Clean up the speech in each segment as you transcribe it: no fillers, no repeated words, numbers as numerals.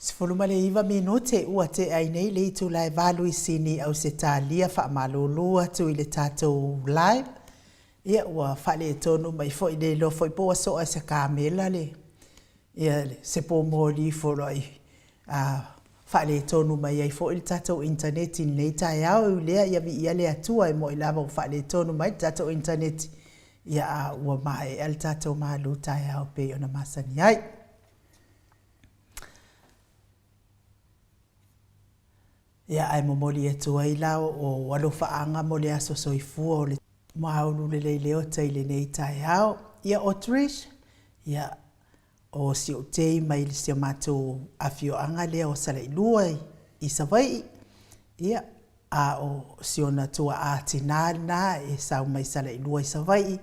Sfulumale minute ua te ai nei le tu lai valu sini au se talia fa malulua tu ile tato live ia ua fale tonu mai fo ide lo fo po so asa kamela le ia se po moli fo roi fale tonu mai ai fo il tato internet in nei tai au le ia vi ia le atua mo ila vo fale tonu mai tato internet ia ua mai al tato malu tai au pe ona masani ai. Ia ai momoli e tua i lao o walofaanga mo le aso soifua o le maulu le leo tai le nei tai au. Ia o Trish, ia o si o tei mai le si o mato afio anga lea o sala ilua i savai. Ia a o si o natua a tinal na e sau mai sala ilua i savai.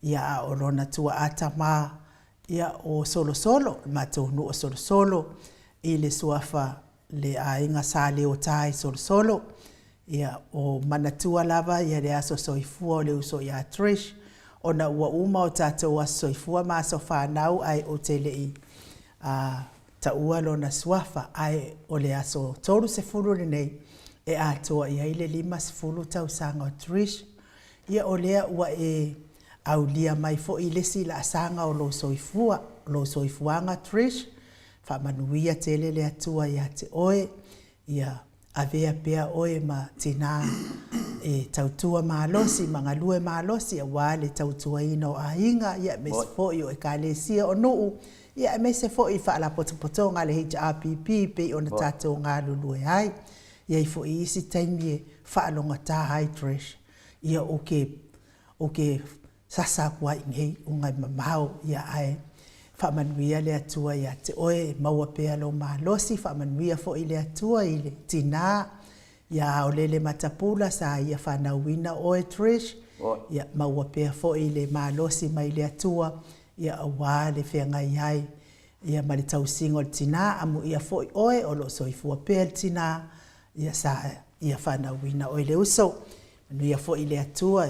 Ia a o rona tua a tama. Ia o solo solo, mato nu o solo solo i le suafa le ainga sa le o tai solo ia o manatua lava ia le aso soifua o le uso ia Trish ona ua uma o tatou aso soifua ma aso whanau ai o te lei ta ua lona suafa ai o le aso toru se furu le nei e atoa ia ile 5 tau sanga o Trish ia o lea ua e au lia mai fo i lesi la sanga o lo soifuanga Trish fa manuia tele le atua ia te oe ia avea pea oe ma tina e tautua malosi mangalue malosi a wale tautua ino a inga ia me se foi o e kalesia o nuu ia me se foi fa la potopotonga le HRPP pe ona tatou ngā lulue ai ia i foi isi taimie fa longa ta hai Trish ia oke sasa kwa inge ungai mamau ia ai fa manuia le atua ia te oe maua pea lo malosi fa manuia fo ile atua ile tina ia o lele matapula sa ia fa nauina oe Trish ia maua pea fo ile malosi mai le atua ia awa le fenga iai ia mali tausingo tina amu ia fo oe o lo soifua pea tina ia sa ia fa nauina oe le uso manuia fo ile atua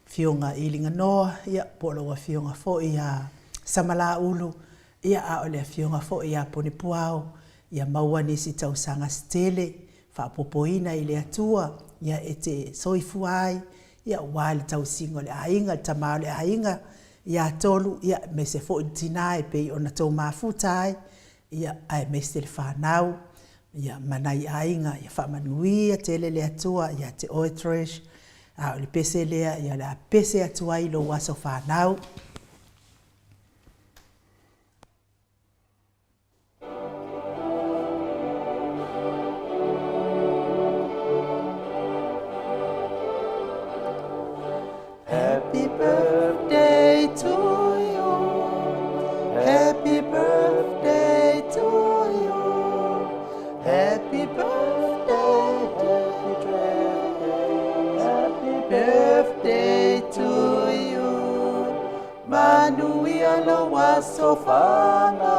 fionga ilinga noa ia polo wa fionga fo ia samala ulu ia a ole fionga fo ia pone puao ia maua nisi tau sanga stele fa popoina ile atua ia ete soifuai ia wale tau singo le ainga tamau le ainga ia tolu ia mese fo tinai pe ona tau mafutai ia ai mese le fanau ia manai ainga ia fa manuia tele le atua ia te oe Trish a le pese lea ia la pese atua i lo waso fanau. Happy birthday to you. Happy birthday to you. Happy birthday, happy birthday to you. Manuia lo wasofana.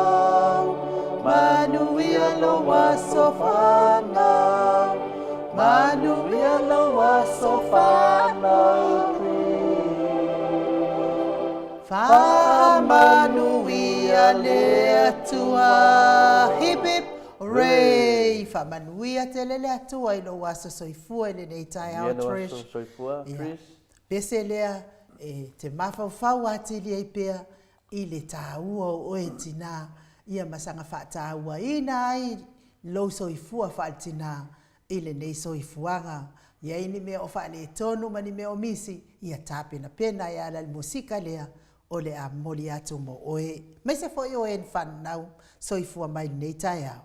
Manuia lo wasofana. Manuia lo wasofana. Famanuia le atua hip hip hooray famanuia tele le atua i lo waso soifua le nei tai au Trish pese lea te mafau ati li pea i le taua o e tina ia masanga fa taua ina ai lo soifua fa tina i le nei soifuanga ia ini me o fa le tonu mani me o misi ia tape na pena ia la musika lea o le a moli atu mo oe. Mai se foi o en fan nau, soifua mai nei tai au.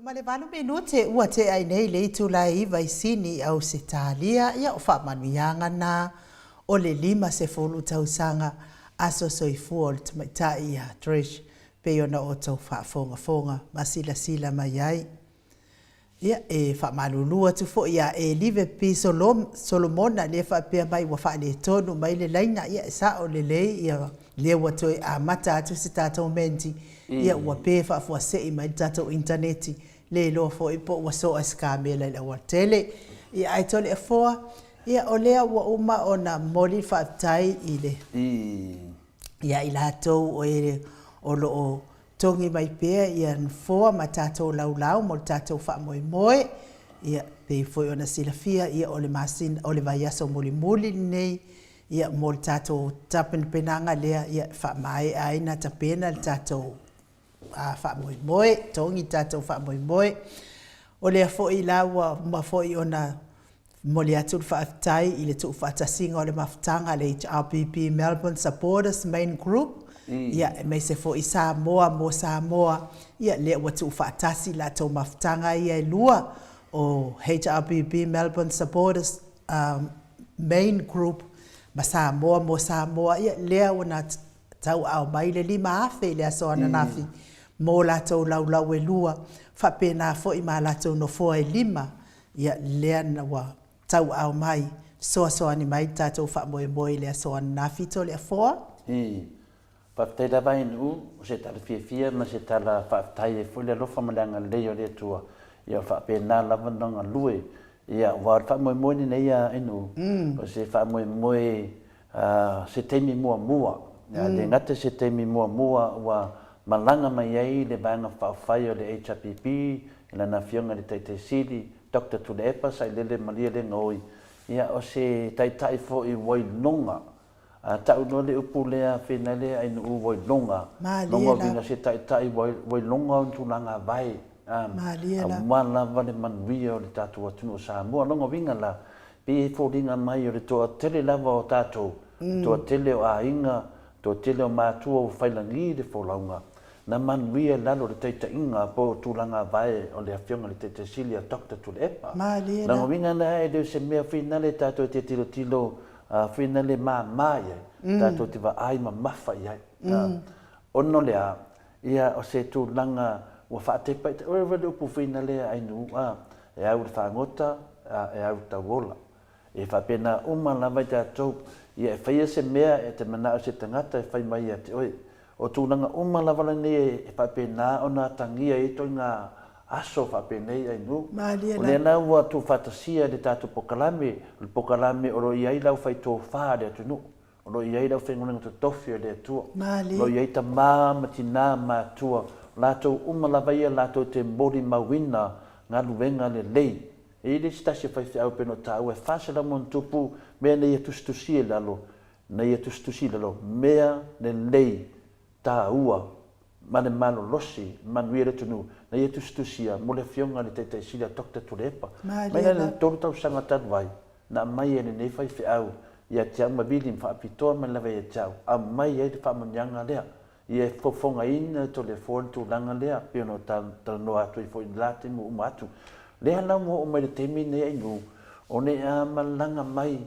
ma le valu minute ua te ai nei le itu la iwa isini au se talia ia o whaamanuianga na o le 5 tausanga aso soifua o le tamaitai ia Trish pe ona o tau whaafonga masila mai ai. Ia e whaamalulua tu fo ia e live pi Solomona le whaapea mai wa wha le tonu mai le laina ia e sa o le lei ia le watoi a mata atu se tātou menti ia ua pe whaafua sei mai tātou interneti le loa fo i po ua soa skamela i la ua tele ia ai tole e foa ia o lea ua uma o na moli whaatai i le ia i lātou o ere o loo tongi mai pea ia foa ma tātou laulau mo tātou whaamoemoe ia pe foi ona silafia ia o le masin o le vaiaso muli nei ia mo tātou tapen penanga lea ia whaamae aina tapena le tātou whaamoemoe tongi tātou whaamoemoe o lea foi laua ma foi ona moli atu whaatai i le tu whaatasinga o le mafutanga le HRPP Melbourne Supporters Main Group ia mai se fo i Samoa ia le watu whaatasi la tau mafutanga ia e lua o HRPP Melbourne Supporters Main Group ma Samoa ia lea wana tau au mai le 5 afe le aso ananafi mo la tau lau e lua whapena fo i ma la tau no fo e 5 ia lea na wa tau au mai soa ni mai tātou whaamoemoe le aso ananafi to le afoa Whaftai la vai nu, se tala fia ma se tala whaftai e fule lofa malanga leo le tua. Ia whapena lava nonga lue. Ia wār whamoemoe ni nei a inu. O se whamoemoe se teimi mua. Ia le ngate se teimi mua wa malanga mai ai le banga whawhai o le HRPP, ila na fionga le Taitei Siri, Dr. Tulepa, sai lele malia le ngoi. Ia o se taitai fo i wai longa. Tau no le upu lea whina lea ai nu wai longa. Longa vina se tai wai longa on tūlanga vai. Mala vale manuia o le tātou atunu o Samoa. Longa vinga la pe fōringa mai o le toa tele lava o tātou. Toa tele o ainga, toa tele o mātua o whailangi le wholaunga. Na manuia lalo le teita inga po tūlanga vai o le awhionga le teita silia Dr. Tulepa. Longa vinga na e leo se mea whina le tātou te tilo whina le mai tātou te wa ai ma mawha i ai. Ono lea, ia o se tūlanga ua whaatepa, ore wale upu whina lea ai nu, e au le whangota, e au tauola. E whapena lava i tātou, ia e whaia se mea e te mana o se tangata e whai mai a te oe. O tūlanga lava la nei e whapena o nā tangia e toi ngā aso whapenei ai nu. O lea nā ua tu whatasia le tātou pokalame o roi ai lau whai tō whaa le atu nu. O roi ai lau whengunanga to tofi o le atua. Roi ai ta matina mātua. Lātou lava ia lātou te mbori mawina ngā luenga le lei. E le stasi whai whiau peno tāu e whasala mon tupu mea nei atustusi e lalo. Nei atustusi lalo. Mea le lei tā ua. Mane malo losi, manuire tunu, na ia tustusia, mo le fionga le Taitei Silia Dr. Tulepa. Mai le tolu tau sanga tatu vai, na mai e nei whai whiau, ia te au mabili mwhaapitoa mai lawa ia te au, a mai e te whaamanyanga lea, ia e fofonga ina to le fōn tu langa lea, piono tala noa atu i fōi late mo umatu. Lea lau mo o mai le temi nei aingu, o ne a malanga mai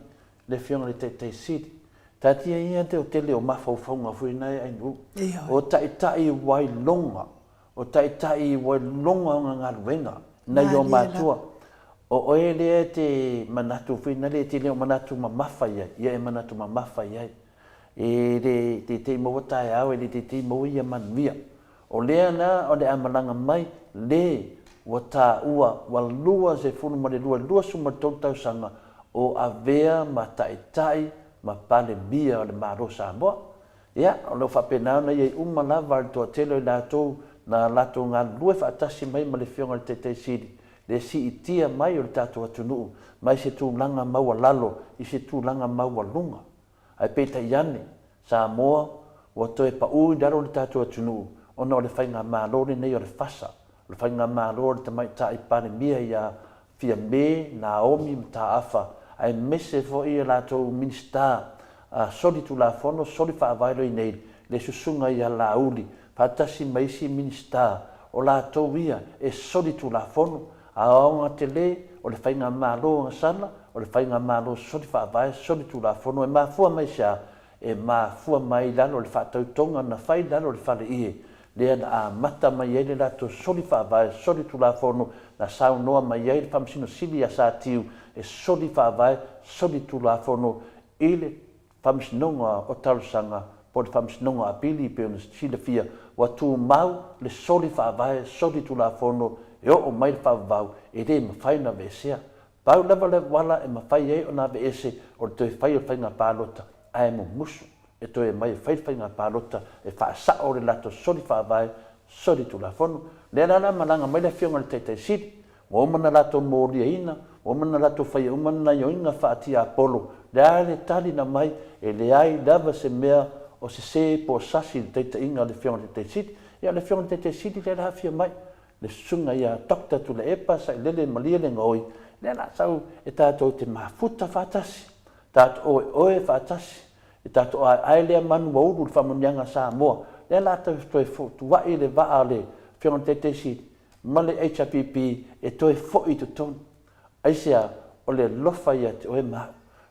le fionga le Taitei Silia. Tatia ia te o tele o mawhauwhaunga fui nei ai nu. O tai wai longa. O tai wai longa o ngā ruenga. Nei o mātua. O oe lea te manatu fui nei te leo manatu ma mawhai ai. Ia e manatu ma mawhai ai. E le te maua tae au e le te maua ia manuia. O lea na o le amalanga mai le wa tā ua wa lua se funu ma le lua suma tau sanga o avea ma tai ma pale bia o le maro Samoa. Ia, o leo whapenau na iei lava le toa telo i lātou na lātou ngā lue whaatasi mai ma le fionga le Taitei Siri. Le si i tia mai o le tātou atunuu, mai se tūlanga maua lalo, i se tūlanga maua lunga. Ai peita iane, Samoa, o toe pa ui daro le tātou atunuu, ona o le whainga mārore nei o le whasa. Le whainga mārore te mai tā i pane mia ia fia me, Naomi, mta afa, ai mese fo ia lātou minista soli tu la fono, soli whaavairo i nei, le susunga ia lauli, whaatasi maisi minista o lātou ia e soli tulafono aonga te lē o le whainga mālo ngasala o le whainga mālo soli whaavae soli tulafono e mafua mai sia e mafua mai lalo le whaatautonga na whai lalo le whale ie lea na a mata mai ele lātou soli whaavae soli tulafono na saunoa mai ele whamsino sili a sa tiu e soli whaavae soli tulafono i le whamsinonga o talusanga po le whamsinonga a pili pe ona sila fia wa tu mau le soli whaavae soli tulafono e o mai le whaavau e le mawhaina vesea pau lava le wala e mawhai e o na veese o le toi whai o whainga pālota ai mo musu e toi mai whai whainga pālota e whaasa o le lato soli whaavae soli tulafono le ala malanga mai le whionga le teitei siri o mana lato mōria ina o mana lato whai umana i oinga whaati a polo le ale tali na mai e le ai lava se mea o se po sasi le teitei inga le whionga le teitei siri ia le whionga le teitei siri le la whia mai le sunga ia dokta tu le epa sa lele malia le ngoi le la sau e tātou te mafuta whātasi tātou oe whātasi e tātou ai lea manu wauru le whamunianga Samoa le la tau toi tu wai le waa le whionga te tesi ma le HPP e toi fōi tu tonu aisea o le lofa ia te oe mau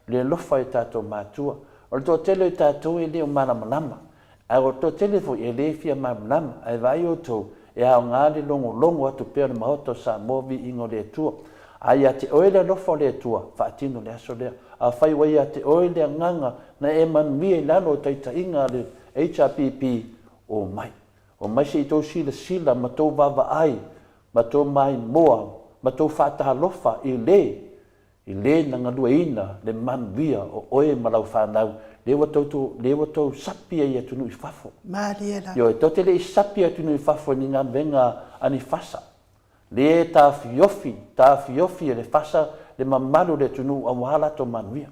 le lofa i tātou mātua o le tō tele i tātou e leo malamalama a o tō tele fo e le fia malamalama ai vai o tō e ao ngāle longo atu pēr mahoto Samoa vi ingo le tua ai a te oe le lofa le tua whaatino le aso lea a whai wai a te oe le nganga na e manuia i lalo taita inga le HPP o mai se i tō sila ma tō wawa ai ma tō mai moa ma tō whataha lofa i le na ngalua ina le manuia o oe malau whanau le watau sapia i atunu i whafo. Mariela. Yo, tō te le i sapia atunu i whafo ni ngā venga ani whasa. Le tā fiofi e le whasa le mamalu le tunu a wahala tō manuia.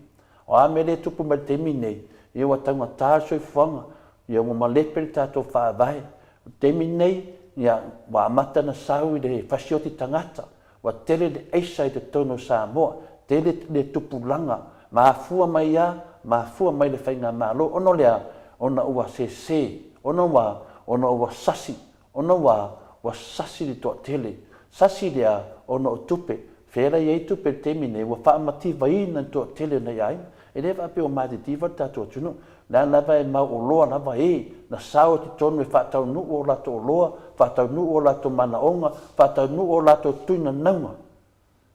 O ame le tupu mai temi nei, i wa taunga tāso i whanga, i o malepere tātou whaavae. Temi nei, ia wa amata na sau i le whasioti tangata, wa tele le eisa i te tono Samoa, tele le tupu langa, mafua mai ia, mafua mai le whainga malo, ono lea, ona ua se, ona ua sasi, ona ua sasi li toa tele, sasi lea, ona o tupe, whera iei tupe temi nei, ua whaamati vaina toa tele nei ai, e lewa ape o mati tiva tatua tunu, na lava e mau o loa lava na sao ti tonu e whaatau nu o lato o loa, whaatau nu o lato mana onga, whaatau nu o lato tuina naunga.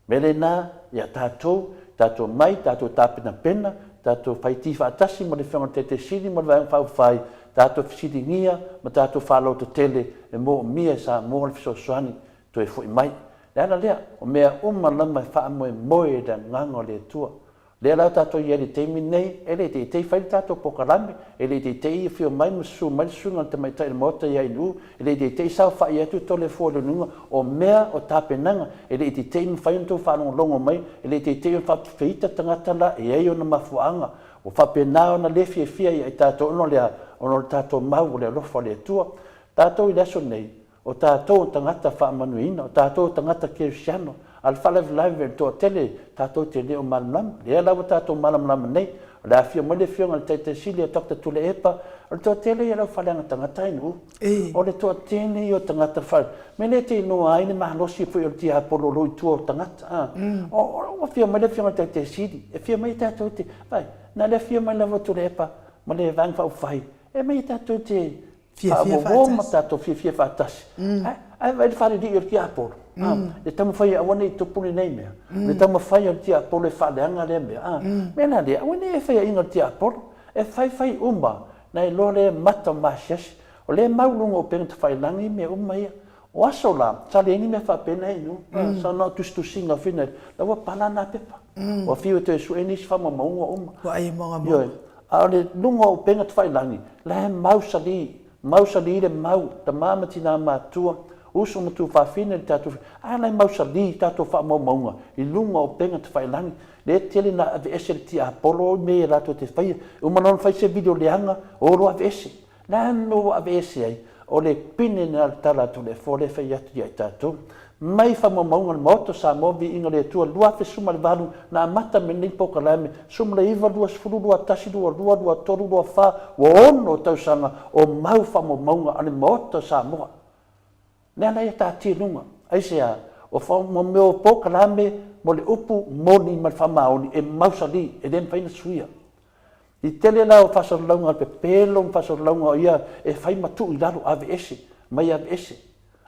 Mele nā, ia tātou mai, tātou tāpena pena, tātou whaiti whaatasi ma le whionga te siri ma le whaing whauwhai, tātou whisiringia ma tātou whaloto tele e mō mia sa mō le whisosoani to e fui mai. Leana lea, o mea lama e whaamoe moe da nganga le tua. Lea lau tātou i eri teimi nei, ele te tei whai tātou pokarame, ele te tei i whio mai masu mai sunga te mai tai mota i ainu, ele te tei sau whai atu tole fōle nunga, o mea o tāpenanga, ele te tei mi whai untou whanonga longo mai, ele te tei o whawhita tangata la, e ei o na mafuanga, o whapenao na le fia fia i tātou ono lea, ono le tātou mau lea lofa lea tua, tātou i leso nei, o tātou tangata whaamanuina, o tātou tangata kerisiano, al whalawilaiwe toa tele, tātou te leo malamlama. Lea lawa tātou malamlama nei, o le awhia mole whionga le teite sili a tokta tule epa, o le toa tele i lau whaleanga tangata inu. O le toa tele i o tangata whale. Me le te inoa aine mahalosi pui o le tia apolo loi tua o tangata. O whia mole whionga le teite sili, e whia mai tātou te, vai, na le whia mai lawa tule epa, ma le vang whau whai, e mai tātou te whaawawoma tātou fia whaatasi. Ai vai le whare di i o le tia apolo. Le tamu whai awane i tupuni nei mea. Le tamu whai o tia apolo e whaleanga le mea. Mena lea, awane e whai inga tia apolo. E whai uma, na e loa le mata masiasi. O le maulunga o penga te whai langi mea uma ia. O aso la, tale ini mea whapena inu. Sa na tustusinga whina, la wa palana pepa. O whiu te su enis whama maunga uma. Wa ai maunga. A le lunga o penga te whai langi, la he mausali le mau, ta mamati nā mātua. Uso mo tu whawhine le tātou, lai mausali tātou whaamaunga, i lunga o penga te whailangi, le tele na ave ese le tia apolo, me e rato te whaia, umanon whai se video leanga, o lo ave ese, la no ave ese ai, o le pine na tala tu le fore whai atu i tātou, mai whaamaunga le moto sa movi inga le tua, lua fe suma le valu, na amata me nei poka lame, suma le iwa lua sfuru, lua tasi, lua toru, lua wha, wa ono tausanga, o mau whaamaunga ane moto sa moa. Le ana ia tatilunga. Ai sea, o mo meo po kalame mo le upu moni ma le whamaoni e mausali e den whaina suia. I tele la o whasalunga pe pelo whasalunga o ia e whai matu I lalo ave ese, mai ave ese.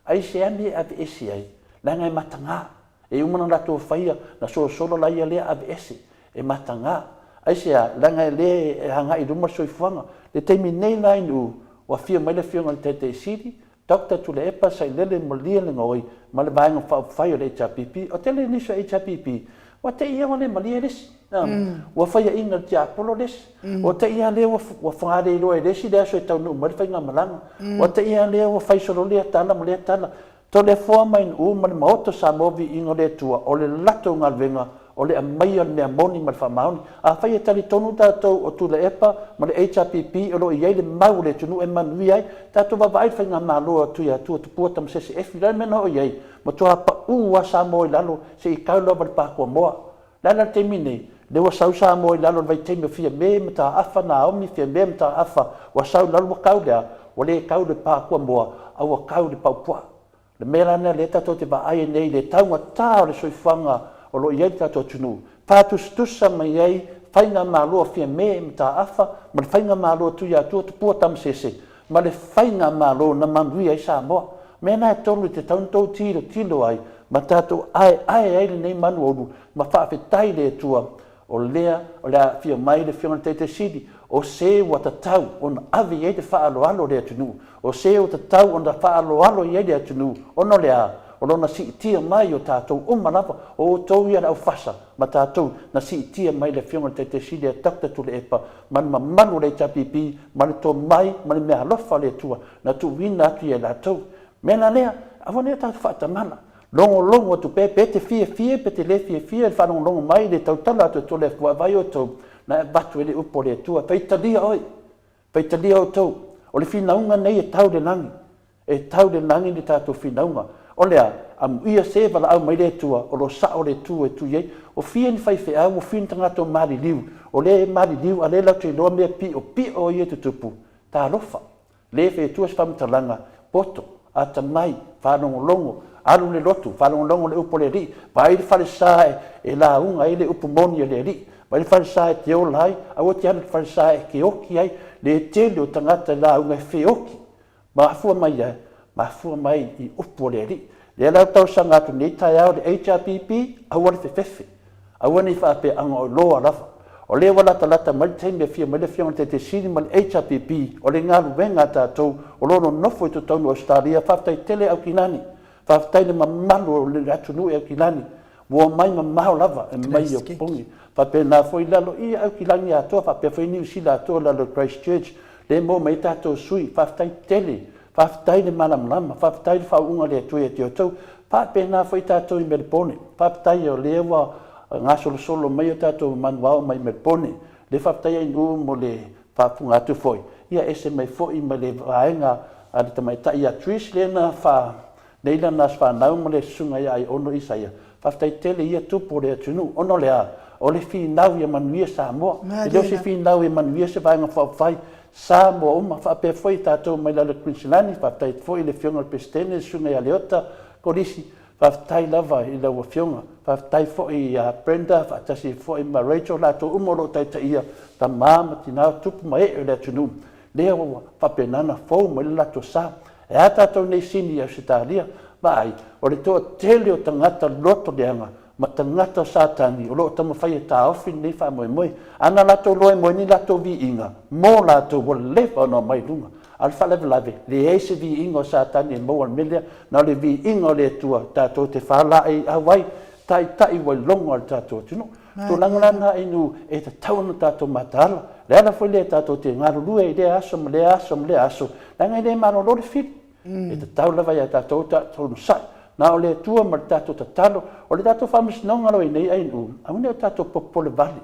Ai se ane ave ese ai, langa e matanga. E umana lato whaia na solo la ia lea ave ese, e matanga. Ai sea, langa e le e hanga I ruma soifuanga. Le teimi nei lain u, wa fia mai le fionga le tete siri, Dr. Tule Epa sai lele mo lia le ngoi, ma le vaenga whai o le HRPP, o tele niso HRPP, wa te ia wale ma lia lesi. Wa whaia inga te apolo lesi. O te ia lea wa whangare I loa e lesi, lea so e tau nuu mari whainga malanga. O te ia lea wa whai solo lea tala, ma lea tala. To le fua mai u ma le maoto Samoa inga le tua, o le lato ngalvenga, o le amai al mea moni ma le whamaoni. A whai e tali tonu tātou o Tule Epa, ma le HRPP, o lo I le mau le tunu e manui ai, tātou wawai whainga māloa tuia tua tupua tam sese efi, rai mena o iei, ma tua pa ua Samoa I lalo, se I kaulova le pākua moa. Lala te mine, le wa sau Samoa I lalo vai teime fia me mta afa na omi fia me mta afa, wa sau lalo wa kaulea, wa le kaule pākua moa, au wa kaule paupua. Le mera nea le tato te vaai nei le taunga tā o le soifanga o lo iei tato tunu. Pātustusa mai ei, whainga māloa fia me mta afa, ma le whainga māloa tuia atua tupua tam sese, ma le whainga māloa na manui ai Samoa. Mena e tonu te tauntou tilo ai, ma tato ai le nei manu olu, ma whaafetai le tua o lea fia mai le fiona te sidi, o se wa tatau on avi e te whaaloalo le atunu, o se o tatau on da whaaloalo i le atunu, ono lea, o lona si tia mai o tātou umanapa, o tau ia au whasa, ma tātou na si tia mai le fiona te sidi a Dr. Tule Epa, ma manu le tapipi, ma le tō mai, ma le mea lofa le tua, na tu wina atu i la tau. Mena lea, awane tātou whaatamana, longo tu pe te fie pe te le fie le whanong longo mai le tautala atu to le kua vai o tau na batu ele upo le tua peitalia o tau o le finaunga nei e tau le nangi le tātou finaunga o lea am ia se vala au mai le tua o lo sa o le tua e tu iei o fie ni whai whea o fie ni tangato mari liu o le mari liu a le lau te loa mea pi o ie te tupu tā rofa le whea tua spamitalanga poto ata mai whanong longo alu le lotu, whalongo le upo le ri, vai le whalesae e la unga e le upo moni le ri, vai le whalesae te o lai, au te anu whalesae ke oki ai, le tele o tangata la unga e oki, mahafua mai I upo le ri. Le lau tau sanga atu nei tai au le HRPP, au ane whewhewe, au ane whape anga o loa rafa. O le lata mai teime fia mai le fia te sini mai HRPP, o le ngaru wenga tātou, o lono nofo I to taunu Australia, whaftai tele au kinani. Whaftai le mamalu le atunu e au kilani. Wa mai mamau lava e mai o pongi. Whape nā foi lalo I au kilani atoa. Whape foi New Zealand atoa lalo Christchurch. Le mo mai tātou sui. Whaftai tele. Whaftai le malamlama. Whaftai le whaunga le atui e te o tau. Whape nā foi tātou I Melbourne. Whaftai o lewa ngā solo mai o tātou manuao mai Melbourne. Le whaftai ai nuu mo le whapunga atu foi. Ia ese mai foi mai le vaenga a le tamaita ia Trish le na Neila nas whanau mo le sunga ia ai ono Isaia. Whaftai tele ia tupo le atunu. Ono lea, o le whinau ia manuia Samoa. E leo se whinau ia manuia se vaenga whawhai. Samoa uma whape foi tātou mai lalo Queenslandi. Whaftai foi le fionga le pestene, sunga ia leota. Korisi, whaftai lava I laua fionga. Whaftai foi Brenda, whaatasi foi ma Rachel. Lato umoro taita ia. Ta mama tinao tupu ma e le atunu. Lea whape nana fau ma le lato sa. E a tātou nei sini au se tālia, vai, o le toa tele o tangata loto leanga, ma tangata sātani, o loo tamawhai e tā ofi nei wha moe. Ana lato loe moe ni lato vi inga, mō lato o lewa no mai lunga. Al whalewe lave, le eise vi inga o sātani e mō al melea, na le vi inga o le tua, tātou te whala e awai, tai wai longa al tātou tino. Tō langalana inu e te tauna tātou matala. Le ala foi le tātou te ngaru lue I le aso, ma le aso. Langa I le mano lore fit. E te tau lava ia tātou sai. Na o le tua ma le tātou tatalo. O le tātou whamisinonga lo I nei ainu. Aune o tātou popole vali.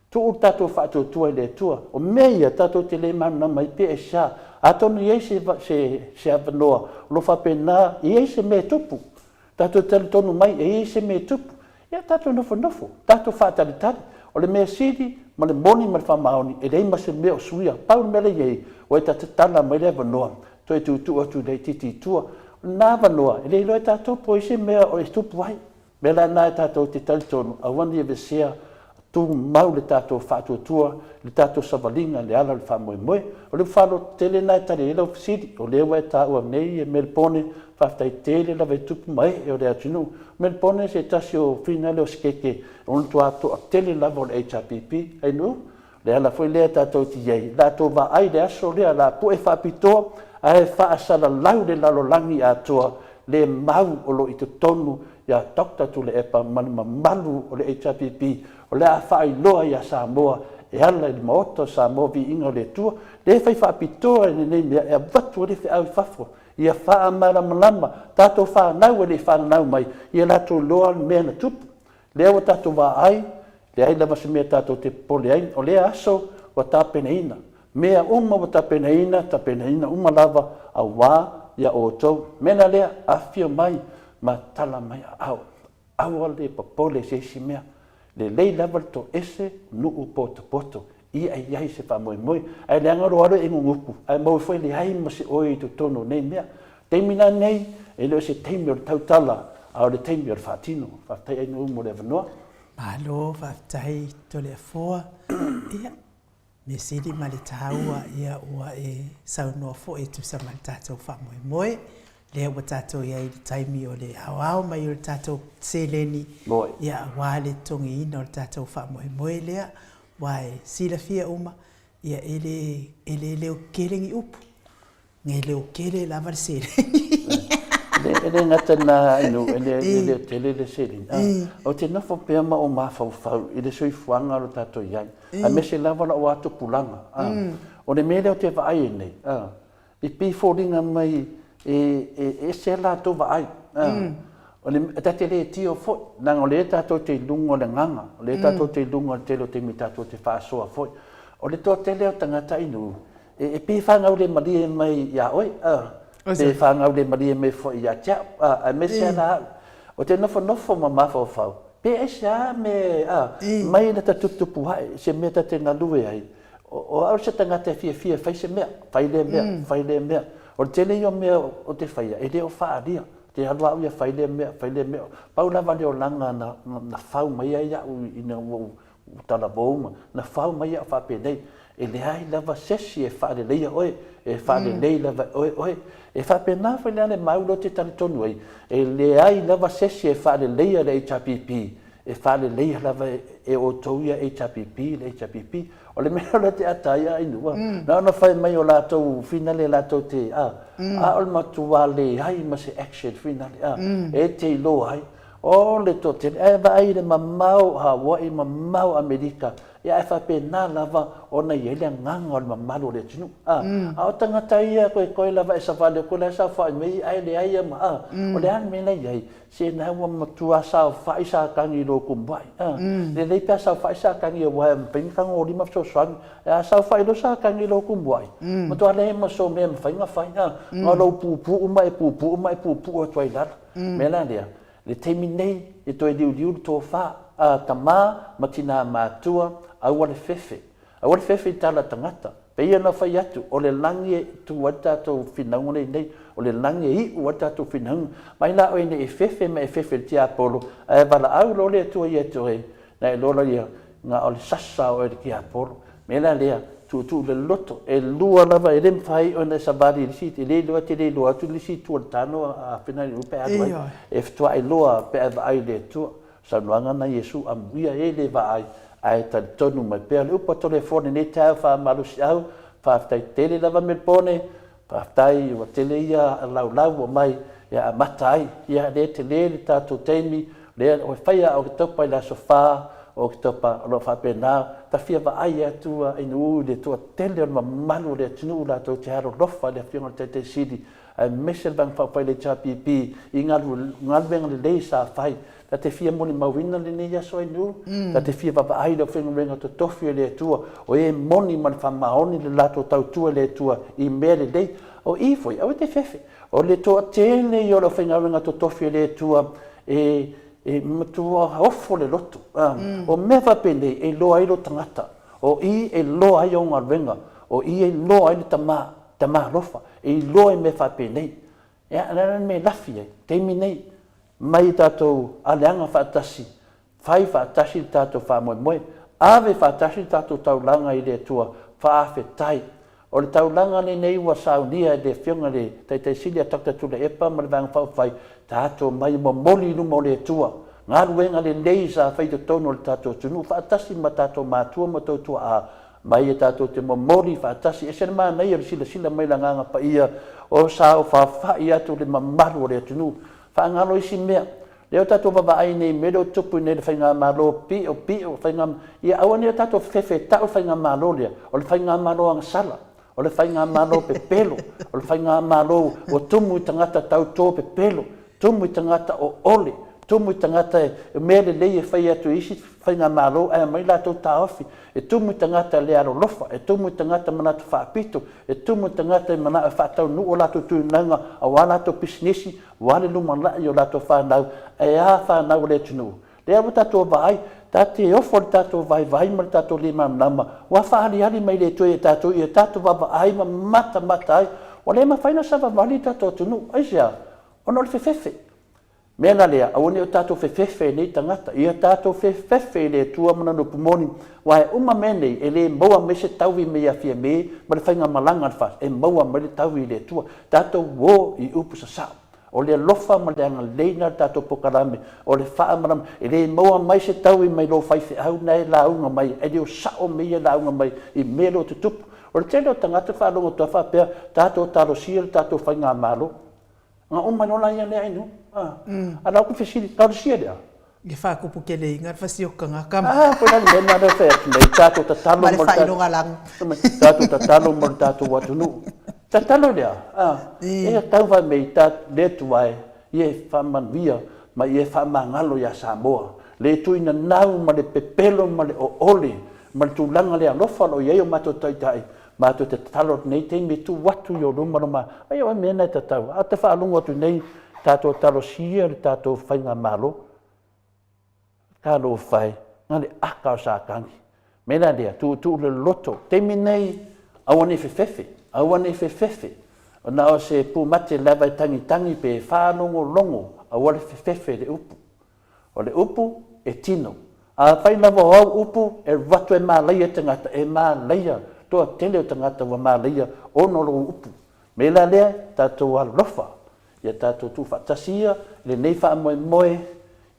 Tu o tātou whātou tua I le tua. O meia tātou te le mano na mai pe e sha. Atonu I se avanoa. Lo whapena I se me tupu. Tātou tele tonu mai I se me tupu. Ia tātou nofo. Tātou whātalitari. O le mea siri, ma le moni ma le whamaoni, e rei ma se mea o suia. Pau mele iei, o e ta tala mai le wanoa. To e tu atu le titi tua. nā vanua, le loe tātou po ise mea o e tupu ai. Me la nā tātou te talitonu, a wani e vesea, tu mau le tātou whātuatua, le tātou savalinga, le ala le whamoemoe. O le whalo tele nai tari e lau fisiri, o le wai tā ua nei e Melbourne, whaftai tele la vei tupu mai e o le atinu. Melbourne se tasi o whina leo skeke, o ntu ato a tele lava o le HRPP, ai nu, le ala foi lea tātou ti iei. Tātou wa ai le aso lea la po e whapitoa, ai whaasala lau le lalolangi atoa, le mau o lo i te tonu, ia dokta tu le epa malu o le HRPP, o le a whai loa ia Samoa, e ala i maoto Samoa vi inga le tua, le whai whapitoa e nei mea, e watu o le whi au whafua, ia wha mara malama, tātou whanau e le whanau mai, ia lato loa mea na tupu, le awa tātou wa ai, le ai lava se mea tātou te pole ai, o le aso wa tāpeneina, mea uma wa tāpeneina uma lava a wā ia o tau, mena lea a fia mai, ma tala mai au. Awa le papole se isi mea. Le lei lava to ese nuu poto. I ai iai se whamoemoe. Ai le angaro aro e ngungupu. Ai mau foi le hai ma se oi to tono nei mea. Teimina nei, e leo se teimi o le tautala, au le teimi o le whaatino. Whaftai ai nuu mo le vanua. Malo, whaftai to le afoa. Ia, me siri ma le taua ia ua e saunoa fo e tu sa ma le tātou whamoemoe. Le wa tātou ia i le taimi o le awao mai o le tātou seleni ia wā le tongi ina o le tātou whamoemoe lea wā e sila fia uma ia ele leo kerengi upu nge leo kere lava le seleni ele ngata na inu ele tele le seleni o te nofo pea ma o mawhau ele soi fuanga o le tātou iai a me se lava na o ato pulanga o le mele o te vaai nei i pi fōringa mai e se la to vai o le tate le tio fo na o le tato te lungo le nganga o le tato te lungo te lo te mitato te fa so fo o le to te le tangata inu e pi fa ngau le mali mai ya oi te fa ngau le mali mai fo ya cha a me se la o te nofo ma fo pe e sa me mai na tatu puai se me tate na lue ai o au se tangata fia fai se me fai le me o te leo mea o te whaia, e leo whaaria. Te halua au ia whai le mea. Pau lava leo langa na whau mai ai au i na tala bouma. Na whau mai au whapenei. E le ai lava sesi e whaare leia oe. E whaare lei lava oe. E whapena whai leane maulo te tali tonu ai. E le ai lava sesi e whaare leia le HRPP. E whaare leia lava e o touia HRPP. O le mea le te ataia inua. Na ona whai mai o lātou finale lātou te o le matua le hai ma se action finale e te ilo hai. O le to te vai le mamau Hawaii mamau Amerika. Ia e whapena lava o na iele nganga o le mamalo le tinu. O tangata ia koe lava e savale koe la sa whai mei ai le ai ama. O le an mena iai. Se na ua matua sa whai sa kangi lo kumbai. Le lei pia sa whai sa kangi o wai mpengkang o lima so swang. Sa whai lo sa kangi lo kumbai. Matua le ma so mea mwhainga whai. Ngā lo pupu umai o tuai lala. Mela lea. Le teimi nei e toi liu tō wha. Tamā matina mātua au ale fefe. Au ale fefe i tala tangata. Peia na whai atu. O le langi e tu watatou whinaunga nei. O le langi e i watatou whinaunga. Mai la oe ne e fefe me e fefe ti apolo. E wala au lo le tua i atu e. Na e lola ia ngā o le sasa o e ki apolo. Mela lea tu le loto. E lua lava e lem whai o na sabari lisi. E le lua te le lua tu lisi tua tano a whinari upe atu. E ftua e loa pe ava ai le tua. Sanuanga na Yesu amuia e le vai ai ta tonu mai pe le upa telefone ne tau fa malusi au fa tai tele lava Melbourne fa tai o tele ia lau mai ia matai ia le tele tatu teimi le o faia o topa la sofa o topa lo fa pena ta fia va ai tu inu le tu tele ma manu le tunu la to charo lofa le fio te sidi a mesel bang fa le chapipi ingal venga le sa fai ta te fia moni mawina le ne ya so inu ta te fia va ai lo fenga renga to tofi le tua o e moni man fa maoni le lato tau tua le tua i mele dei o i foi o te fefe o le to tele yo lo fenga renga to tofi le tua e matua ofo le loto o me va pele e lo ai lo tangata o i e lo ai o ngal venga o i e lo ai le tama lofa e lo e me fa pele Ia ana me lafi ai. Teimi nei mai tātou aleanga whaatasi. Whai whaatasi tātou whamoemoe. Ave whaatasi tātou taulanga i le tua whaafetai. O le taulanga le nei ua saunia le whionga le teitai sili a takta le epa ma le vanga whauwhai. Tātou mai momoli luma o le tua. Ngā ruenga le nei sa whaito tono le tātou tunu. Whaatasi ma tātou mātua ma tautua a mai e tātou te momoli whaatasi. E sena maa nei o sila mai la nganga pa ia o sao whawhai atu le mamaru o le tunu. Whaangalo isi mea. Leo tātou wawaai nei mero tupu nei le whainga malo pi o whainga. Ia awa nei tātou whewhe tau whainga malo lea. O le whainga malo anga sala. O le whainga malo pe pelo. O le whainga malo o tumu i tangata tau tō pe pelo. Tumu i tangata o ole. Tumu i tangata e mele lei e whai atu isi whainga malo. Ai mai lātou tāofi. E tumu i tangata le aro lofa. E tumu i tangata manatu whaapito. E tumu i tangata mana e whaatau nu o lātou tuinanga. A wā lātou pisinesi. Wale luma lai o lātou whanau. E a whanau le tunu. Le awa tātou vai. Tāte e ofo le tātou vai ma le tātou lima nama. Wa whaari mai le tue e tātou i e tātou vai ma mata ai. O le ma whaina sa wawali tātou tunu. Aisia, ono le whewhewe. Mena lea, awane o tātou whewhewe nei tangata. Ia tātou whewhewe le tua mana no pumoni. Wa e uma menei e le maua me se tauwi me a fia me. Ma le whainga malanga le whas. E maua me le tauwi le tua. Tātou wo i upu sa sao. O le lofa ma le anga leina tātou pokarame. O le wha maram. E le maua mai se tauwi mai lo whaife au nei launga mai. E le o sao me ia launga mai. I melo te tupu. O le tēnei o tangata whaalonga tua whapea. Tātou talo sia le tātou whainga malo. Ngā o manola ia lea inu. Ana ku whesiri talo sia lea. Ge whakupu ke le inga whasioka ngā kama. Puna le mena le whea. Nei tātou ta talo. Ma le whailonga lang. Tātou ta talo mo le tātou watunu. Ta talo lea. E tau vai mei tā le tuai. Ie whamanvia. Ma ie whamangalo ia Samoa. Le tuina nau ma le pepelo ma le o ole. Ma le tūlanga lea lofalo iei o mato taitai. Mato te talo nei te me tu watu i o rumaroma. Ai o mena te tau. A te whaalunga atu nei tātou talo sia le tātou whainga malo. Tālo whai. Ngā le aka o sākangi. Mena lea, tu le loto. Te me nei awane whewhewe. Awane whewhewe. O na o se pūmate lava i tangi pe whanongo longo. Awane whewhewe le upu. O le upu e tino. A whai lava o au upu e watu e mālaia tangata. E mālaia. Toa tele o tangata wa mālaia ono lo upu. Mela lea tātou alofa. Ia tātou tu whatasia. Le nei wha moe.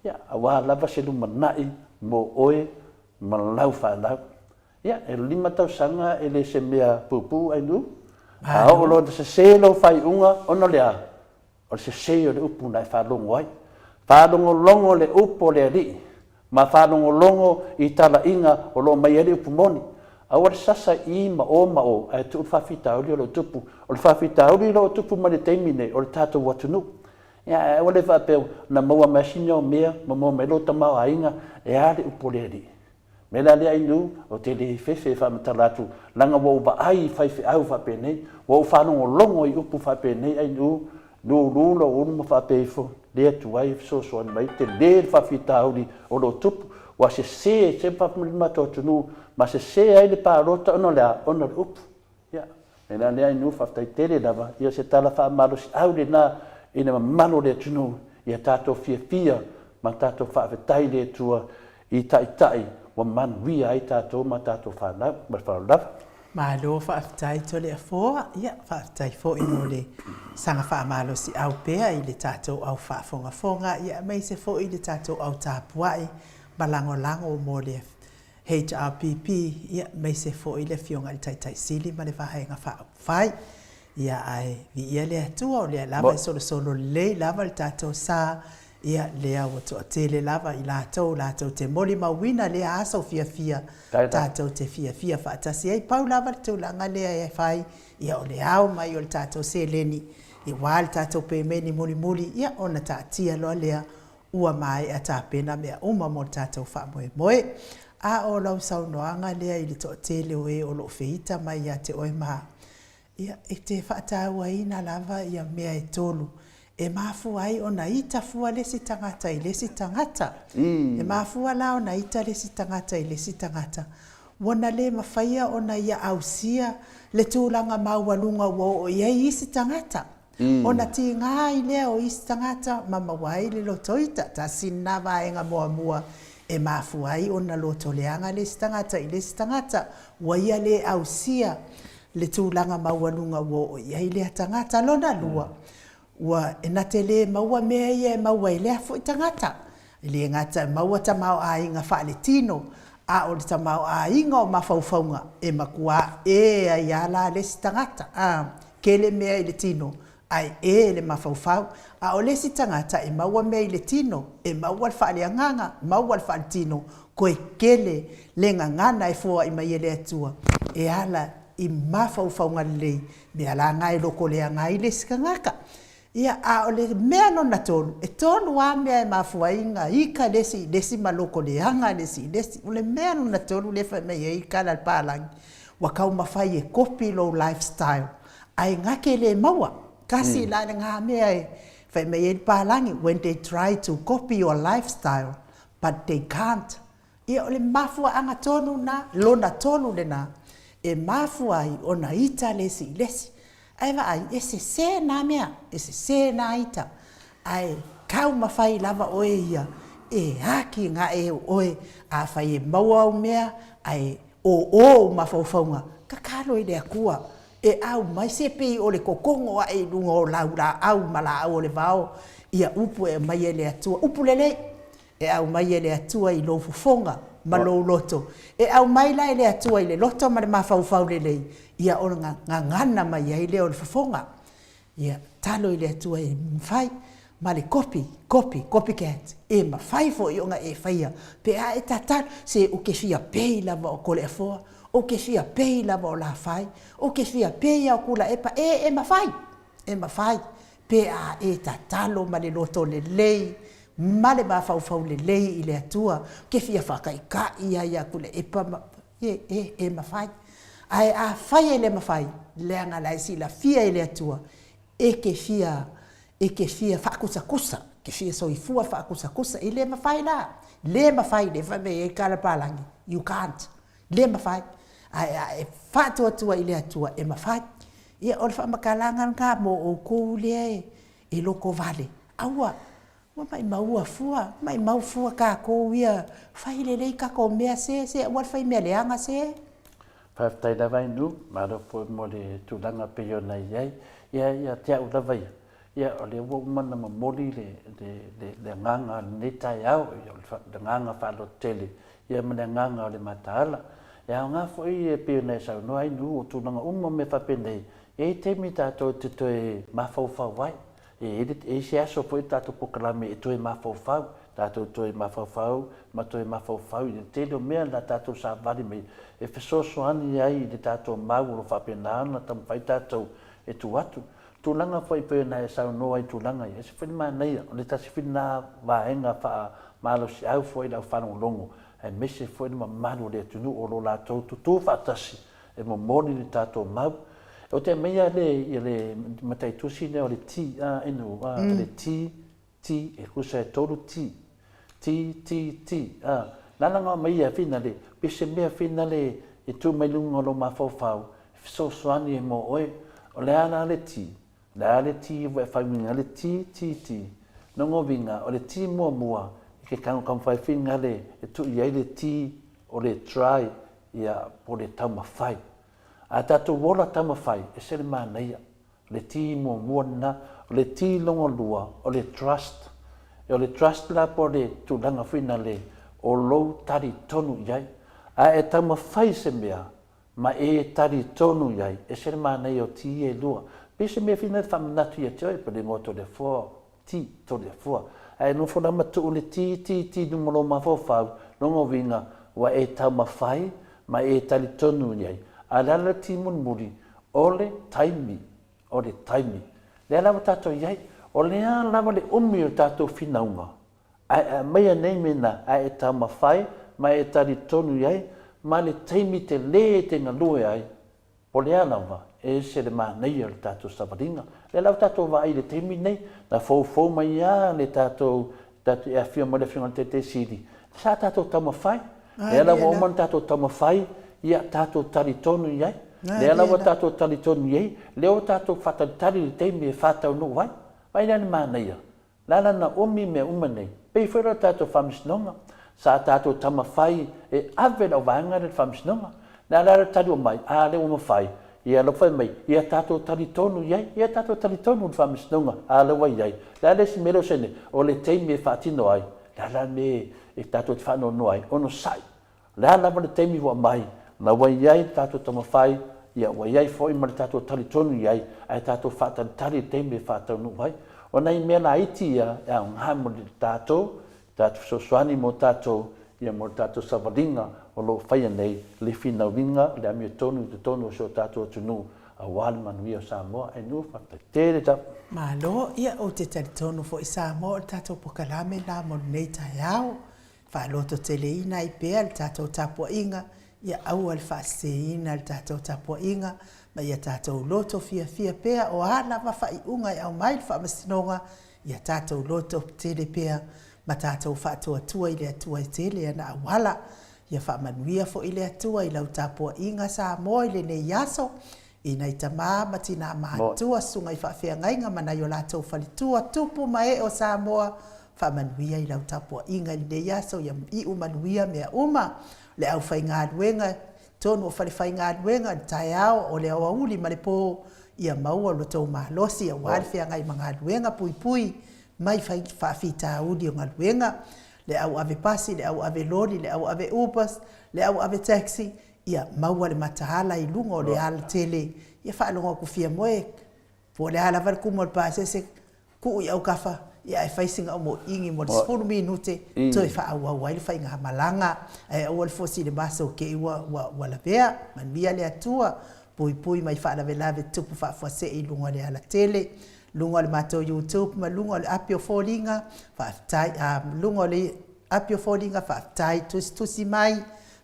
Ia awa lava se luma nai mo oe ma lau whanau. Ia e lima tau sanga e le se mea pupu ai nu. A o lo se se lo whai unga ono lea. O se se o le upu nai whalongo ai. Whalongo longo le upo le ri. Ma whalongo longo i tala inga o lo mai eri upu moni. Awar sasa I ma o e tu whawhitauri o lo tupu. O le whawhitauri o tupu ma le teimine o le tātou watunu. Ia e wale whapeo na maua masina o mea ma mua me lo tamau a inga e are upoleri. Mela lea inu o te le whewhe whamatalatu. Langa wau wa ai whaiwhi au whapenei. Wau whanongo longo I upu whapenei ai nu. Lulo o unuma whapeifo. Lea tu ai sosoan mai. Te le whawhitauri o lo tupu. Wa se whapamilima tōtunu. Ma se ai le pārota ono lea ono le upu. Ia. Mela lea inu whaftai tere lava. Ia se tala whaamalo si au le nā. Ina mamalo le tunu. Ia tātou fia. Ma tātou whaafetai le tua. I tai. Wa manuia ai tātou ma tātou whanau. Ma whanau. Ma lo whaafetai to le afoa. Ia whaafetai fo ino le sanga whaamalo si au pea I le tātou au whaafonga. Ia mai se fo I le tātou au tāpuai. Malango mo le HRPP. Ia mai se fo I le fionga le taitai sili ma le wahaenga whaafai. Ia ai vi ia le atua o le lava solo le lava le tātou sa. Ia lea o to tele lava I lātou te moli mawina lea asau fia tātou te fia whaatasi ai pau lava le tūlanga lea e whai ia o le au mai o le tātou se leni I wā le tātou pe meni muli ia o na tātia loa lea ua mai a tāpena mea uma mo le tātou wha moe a o lau saunoanga lea I le to tele o e o lo feita mai a te oe maha ia e te whaatau aina lava ia mea e tolu e mafua ai ona ita fua lesi tangata I lesi tangata. E mafua la ona ita lesi tangata I lesi tangata. Wana le mawhaia ona ia ausia le tūlanga maualunga wo o iei isi tangata. Ona ti ngā i lea o isi tangata mamawai le lotoita ta sina vaenga mua e mafuai ona loto leanga le tangata i le tangata waia le ausia le tūlanga mauanunga wo ia i le tangata lona lua wa ena te le maua mea ia e maua i lea fu i tangata i le ngata maua ta mau a inga wha le tino a o le ta mau a inga o mawhauwhaunga e makua e a iala le tangata ke le mea i le tino ai e le mawhauwhau a o le tangata e maua mea i le tino e maua le wha le anganga maua le wha le tino koe kele le ngangana e fua i mai e le atua e ala i mawhauwhaunga lei mea la ngai loko lea ngai le sikangaka ia a o le mea no na tolu e tolu a mea e mafuainga ika lesi maloko leanga lesi o le mea no na tolu le wha mea i kala pālangi wa kau mawhai e copy low lifestyle ai ngake le maua kasi la le ngā mea e wha mea i pālangi when they try to copy your lifestyle but they can't ia o le mafua anga tonu na lona tonu le na e mafuai ona ita lesi ai va ai ese se na mea ese se na ita ai kau mawhai lava oe ia e haki ngā e oe a whai e maua o mea ai o mawhauwhaunga ka karo i le akua e au mai se pei o le kokongo a e lunga o laura au mala au o le vao ia upu e mai e le atua upu lele e au mai e le atua i lo fufonga ma lo loto e au mai la le atua i le loto ma le mawhauwhau lelei ia o ngana mai ai le o le fufonga ia talo i le atua e mwhai ma le copycat e mawhai fo i onga e whaia pe a e tatal se o ke fia pei lava o kole afoa o ke fia pei lava o la whai o ke fia pei au kula epa e mawhai pe a e tatalo ma le loto lelei ma le mawhauwhau lelei i le atua ke fia whakaika ia kule epa e mawhai ai a whai e le mawhai leanga lai si la fia i le atua e ke fia whakusakusa ke fia soifua whakusakusa i le mawhai la le mawhai le whame e karapalangi you can't le mawhai ai whatuatua i le atua e mawhai ia o le whamakalanga ngā mo o kou lea e loko vale aua mai maua fua mai mau fua ka ko ia whai le lei ka ko mea se wal whai mea leanga se Whaftai lawa inu, marapo mo le tūlanga peo nei iai, ia te au lawa ia. Ia o le wumana ma mori le nganga ne tai au, le nganga whalo tele, ia ma le nganga o le mataala. Ia o ngā fwoi e peo nei sau noa inu o tūlanga umma me whapenei, e te mi tātou te toe mawhauwhau wai. E se aso fwoi tātou pokalame e toe mawhauwhau, tātou toe mawhauwhau, ma toe mawhauwhau i te leo mea la tātou sa wari mei. E whesoso ani ai le tātou mauro whapenaana tam whai tātou e tu atu. Tūlanga whai pēna e sau noa i tūlanga i. E se whini maa nei, o le tasi whini nā wāenga wha mālo si au whai lau whanau longo. E mese whini ma maru le tunu o lo lātou tutu whaatasi. E mo moni le tātou mau. O te mea le matai tusi ne o le ti, enu, le ti, e kusa e tolu ti. Ti. Nalanga mai a whina le, pese mea whina le, e tu mai lunga lo mawhauwhau, so soani e mo oe, o le ana le ti. Le ale ti e whaiminga le ti. Nongo vinga, o le ti mua, i ke kango kam whai whina le, e tu iai le ti, o le try, ia po le taumawhai. A tātou wola taumawhai, e se le mānaia, le ti mua na, o le ti longo lua, o le trust. E o le trust la po le tūlanga whina le, o lou tari tonu iai. A e taumawhai se mea, ma e tari tonu iai, e se le mānei o ti e lua. Pese mea whina whamanatu ia te oi, pa le moto le fua, ti, to le fua. A e nofo la matu o le ti, numero mawhauwhau, longo winga, wa e taumawhai, ma e tari tonu iai. A lala ti munmuri, o le taimi. Le alawa tātou iai, o lea lawa le umi o tātou whinaunga. Maia nei mena a e taumawhai, ma e tari tonu iai, ma le taimi te le te ngalue ai. Po lea lawa, e se le mānei o le tātou savaringa. Le alawa tātou wa ai le taimi nei, na fau mai a le tātou e a whia mo le whiunga te siri. Sa tātou taumawhai, le alawa o man tātou taumawhai, ia tātou tari tonu iai, Le ala wa tātou tali tonu iei, le o tātou whatalitari le teimi e whātau no wai. Mai rani mānaia. Lala na omi me umanei. Pei whera tātou whamisnonga. Sa tātou tamawhai e awe lau vanga le whamisnonga. Nā lara tari o mai, a le o mawhai. Ia lo whai mai, ia tātou tali tonu iei, ia tātou tali tonu le whamisnonga, a le wai iei. Lala si mero sene, o le teimi e whaatino ai. Lala me e tātou te whano no ai, ono sai. Lala wa le teimi wa mai, na wai iei tātou tamawhai, ia wa iai foi ma le tātou tali tonu iai, ai tātou whaatalitari teimi e whaatau no ai. O nei mea na iti ia, ia ngā mo le tātou sosuani mo tātou, ia mo tātou savalinga, o lo whaia nei, le whina winga, le amia tonu i te tonu o so tātou tunu, a wāle manuia o Samoa, e nu whata tere tap. Malo, ia o te tari tonu fo i Samoa, le tātou pokalame la mo nei tai au, whaaloto teleina i pēr, le tātou tapua inga, ia aua le whaaseina le tātou tapua inga, ma ia tātou loto fia pēr, o hala wa whai unga i au mai le whaamasinonga, ia tātou loto tele pēr, ma tātou whaatua tua i le atua i tele ana awala, ia whaamanuia fo i le atua i lau tapua inga Samoa i le nei yaso, i nei tamā matina mātua sunga i whaafea ngainga manai o lātou whalitua tupu mai o Samoa, whaamanuia i lau tapua inga i nei yaso, ia i umanuia mea uma, le au whai ngā ruenga, tonu o whare whai ngā ruenga, tai au o le au auli ma le pō, ia maua lo tau mahalosi, a wāre whea ngai ma ngā ruenga pui, mai whaafita audi o ngā ruenga, le au ave pasi, le au ave lori, le au ave ubers, le au ave taxi, ia maua le matahala i lunga o le ala tele, ia whaalonga ku fia moe, po le ala var kumo le pāsese, ku i au kafa, ia e whaisinga o mo ingi mo le spuru minute, toi whaau au ai le whai ngā malanga, e au al fosi le baso ke iwa wala vea, man via le atua, pui mai whaalawe lave tupu whaafuase i lunga le ala tele, lunga le mātou YouTube, ma lunga le apio fōringa, lunga le apio fōringa whaaftai tusi mai,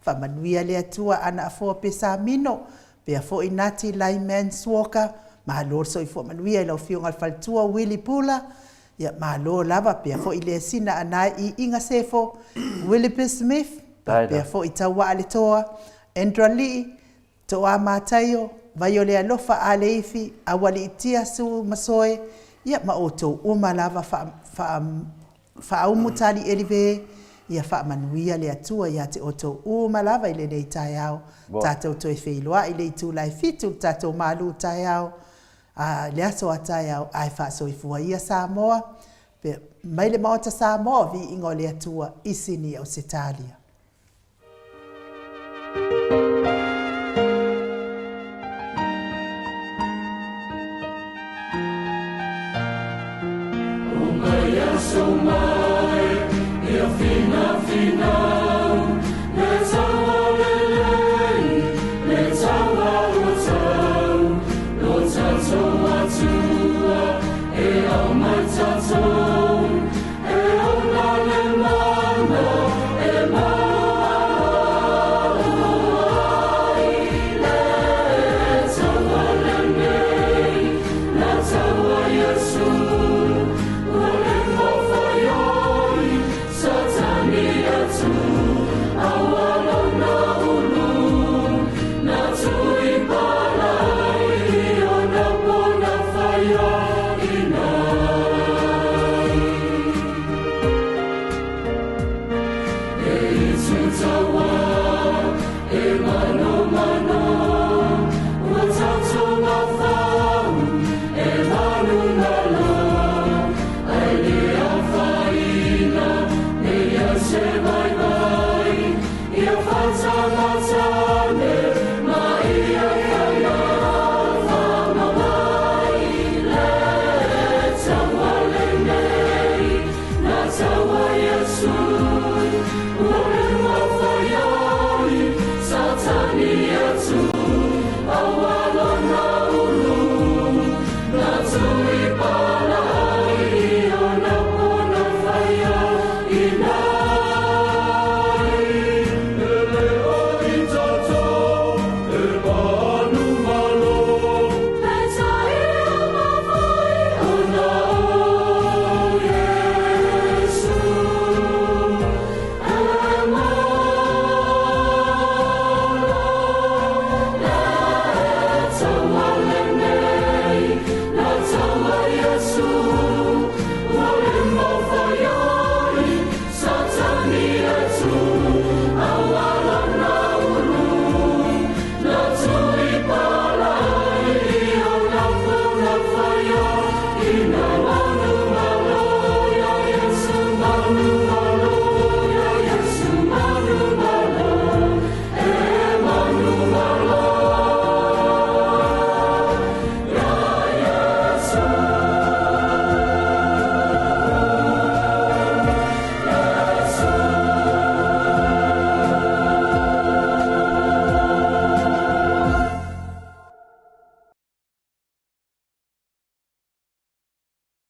whamanuia le atua ana a fōa pesa mino, pia fō i nati Layman Swoka, ma lorso i fō manuia i lau fionga le whalitua Willy Pula, ia malo lava pia fo i le sina anai i inga sefo Willie P. Smith pia fo i taua ale toa Andra Lee toa mataio vai o le alofa a le ifi a wali itia su masoe ia ma oto uma lava fa umutali elive ia fa manuia le atua ia te oto uma lava i le nei tai au tatou toi feiloa i le itu lai fitu tatou malu tai au le aso atai au ai fa soifua ia Samoa pe mai le maota Samoa vi ingo le atua isini au Setalia.